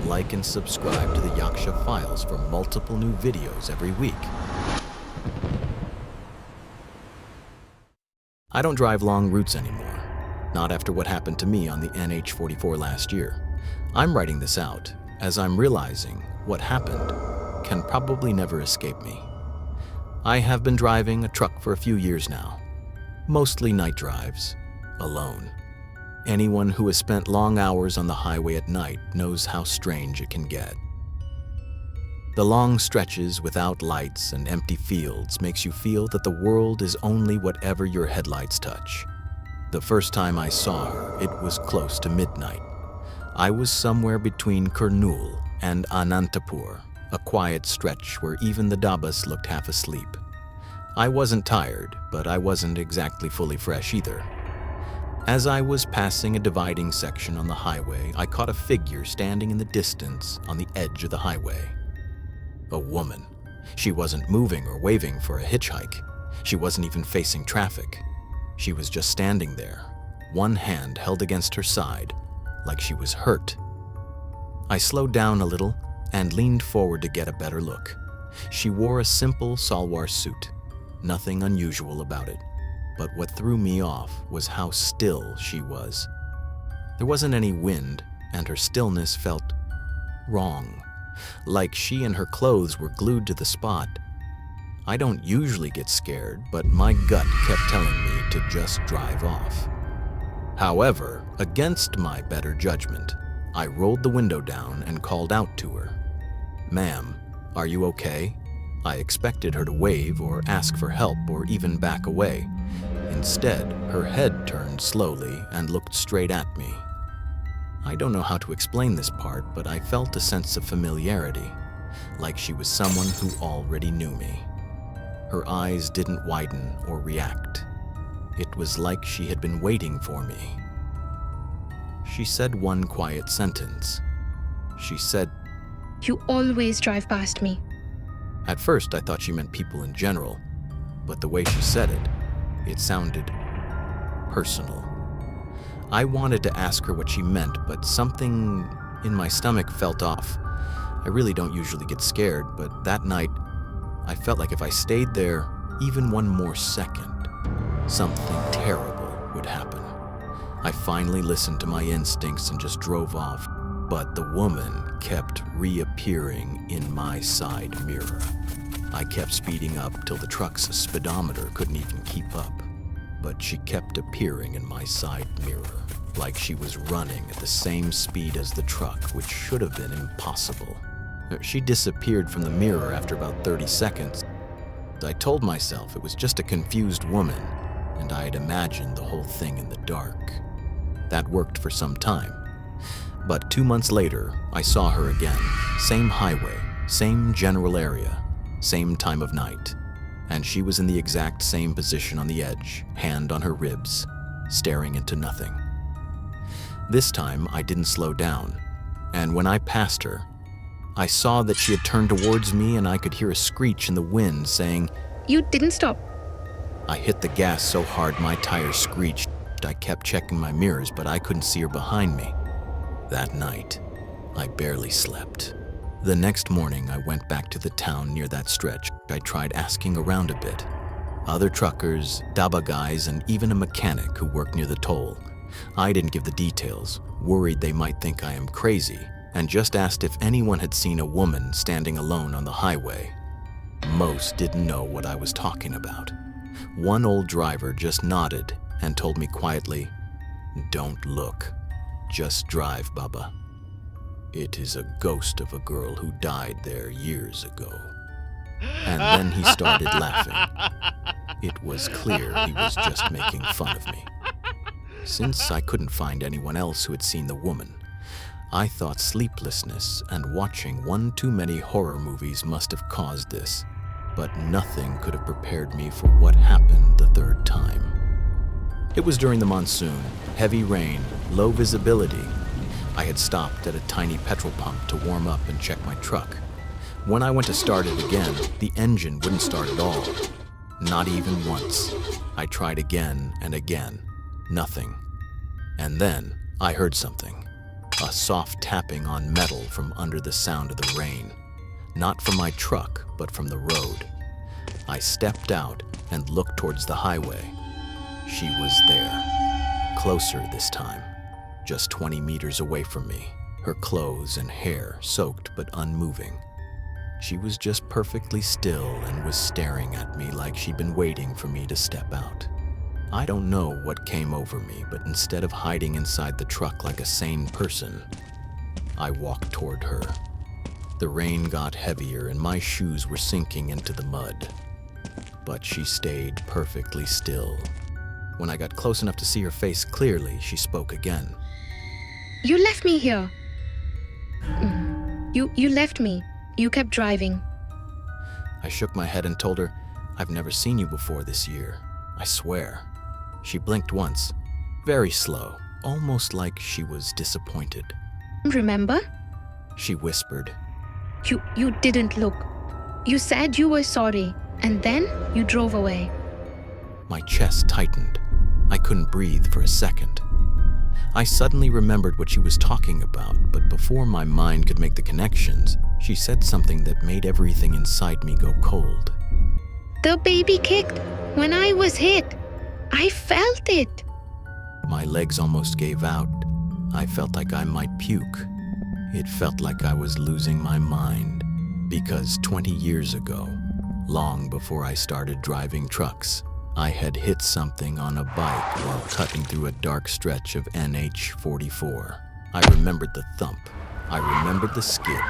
like and subscribe to the Yaksha Files for multiple new videos every week. I don't drive long routes anymore, not after what happened to me on the NH44 last year. I'm writing this out as I'm realizing what happened can probably never escape me. I have been driving a truck for a few years now, mostly night drives, alone. Anyone who has spent long hours on the highway at night knows how strange it can get. The long stretches without lights and empty fields makes you feel that the world is only whatever your headlights touch. The first time I saw her, it was close to midnight. I was somewhere between Kurnool and Anantapur, a quiet stretch where even the dabas looked half asleep. I wasn't tired, but I wasn't exactly fully fresh either. As I was passing a dividing section on the highway, I caught a figure standing in the distance on the edge of the highway. A woman. She wasn't moving or waving for a hitchhike. She wasn't even facing traffic. She was just standing there, one hand held against her side, like she was hurt. I slowed down a little and leaned forward to get a better look. She wore a simple salwar suit, nothing unusual about it. But what threw me off was how still she was. There wasn't any wind, and her stillness felt wrong, like she and her clothes were glued to the spot. I don't usually get scared, but my gut kept telling me to just drive off. However, against my better judgment, I rolled the window down and called out to her. "Ma'am, are you okay?" I expected her to wave or ask for help or even back away. Instead, her head turned slowly and looked straight at me. I don't know how to explain this part, but I felt a sense of familiarity, like she was someone who already knew me. Her eyes didn't widen or react. It was like she had been waiting for me. She said one quiet sentence. She said, "You always drive past me." At first, I thought she meant people in general, but the way she said it, it sounded personal. I wanted to ask her what she meant, but something in my stomach felt off. I really don't usually get scared, but that night, I felt like if I stayed there even one more second, something terrible would happen. I finally listened to my instincts and just drove off, but the woman kept reappearing in my side mirror. I kept speeding up till the truck's speedometer couldn't even keep up, but she kept appearing in my side mirror, like she was running at the same speed as the truck, which should have been impossible. She disappeared from the mirror after about 30 seconds. I told myself it was just a confused woman, and I had imagined the whole thing in the dark. That worked for some time. But 2 months later, I saw her again. Same highway, same general area, same time of night. And she was in the exact same position on the edge, hand on her ribs, staring into nothing. This time, I didn't slow down. And when I passed her, I saw that she had turned towards me and I could hear a screech in the wind saying, "You didn't stop." I hit the gas so hard my tires screeched. I kept checking my mirrors, but I couldn't see her behind me. That night, I barely slept. The next morning, I went back to the town near that stretch. I tried asking around a bit. Other truckers, daba guys, and even a mechanic who worked near the toll. I didn't give the details, worried they might think I am crazy, and just asked if anyone had seen a woman standing alone on the highway. Most didn't know what I was talking about. One old driver just nodded and told me quietly, "Don't look. Just drive, Baba. It is a ghost of a girl who died there years ago." And then he started laughing. It was clear he was just making fun of me. Since I couldn't find anyone else who had seen the woman, I thought sleeplessness and watching one too many horror movies must have caused this. But nothing could have prepared me for what happened the third time. It was during the monsoon, heavy rain, low visibility. I had stopped at a tiny petrol pump to warm up and check my truck. When I went to start it again, the engine wouldn't start at all. Not even once. I tried again and again. Nothing. And then I heard something. a soft tapping on metal from under the sound of the rain. Not from my truck, but from the road. I stepped out and looked towards the highway. She was there, closer this time, just 20 meters away from me, her clothes and hair soaked but unmoving. She was just perfectly still and was staring at me like she'd been waiting for me to step out. I don't know what came over me, but instead of hiding inside the truck like a sane person, I walked toward her. The rain got heavier and my shoes were sinking into the mud. But she stayed perfectly still. When I got close enough to see her face clearly, she spoke again. You left me here. You left me. You kept driving. I shook my head and told her, I've never seen you before this year. I swear. She blinked once, very slow, almost like she was disappointed. Remember? She whispered. You didn't look. You said you were sorry, and then you drove away. My chest tightened. I couldn't breathe for a second. I suddenly remembered what she was talking about, but before my mind could make the connections, she said something that made everything inside me go cold. The baby kicked when I was hit. I felt it. My legs almost gave out. I felt like I might puke. It felt like I was losing my mind. Because 20 years ago, long before I started driving trucks, I had hit something on a bike while cutting through a dark stretch of NH44. I remembered the thump. I remembered the skid.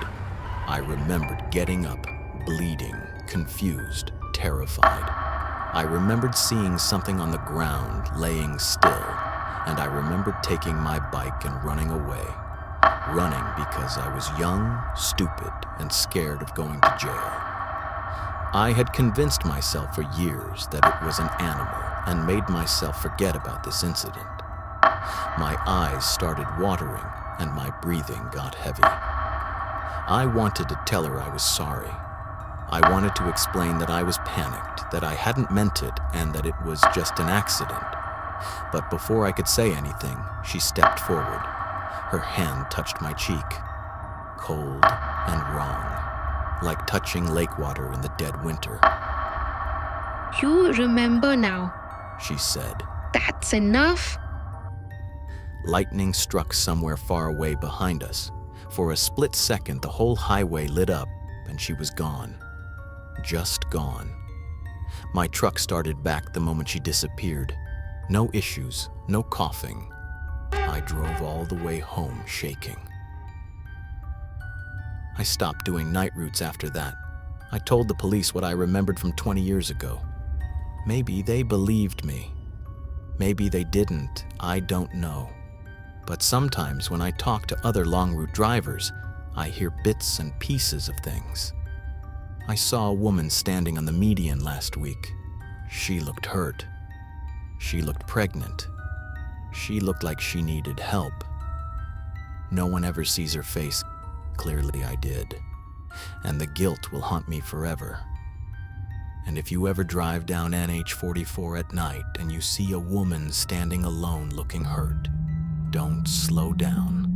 I remembered getting up, bleeding, confused, terrified. I remembered seeing something on the ground, laying still, and I remembered taking my bike and running away. Running because I was young, stupid, and scared of going to jail. I had convinced myself for years that it was an animal and made myself forget about this incident. My eyes started watering and my breathing got heavy. I wanted to tell her I was sorry. I wanted to explain that I was panicked, that I hadn't meant it, and that it was just an accident. But before I could say anything, she stepped forward. Her hand touched my cheek, cold and wrong, like touching lake water in the dead winter. You remember now, She said. That's enough. Lightning struck somewhere far away behind us. For a split second, the whole highway lit up, and she was gone. Just gone. My truck started back the moment she disappeared. No issues, no coughing. I drove all the way home shaking. I stopped doing night routes after that. I told the police what I remembered from 20 years ago. Maybe they believed me. Maybe they didn't, I don't know. But sometimes when I talk to other long route drivers, I hear bits and pieces of things. I saw a woman standing on the median last week. She looked hurt. She looked pregnant. She looked like she needed help. No one ever sees her face. Clearly I did. And the guilt will haunt me forever. And if you ever drive down NH44 at night and you see a woman standing alone looking hurt, don't slow down.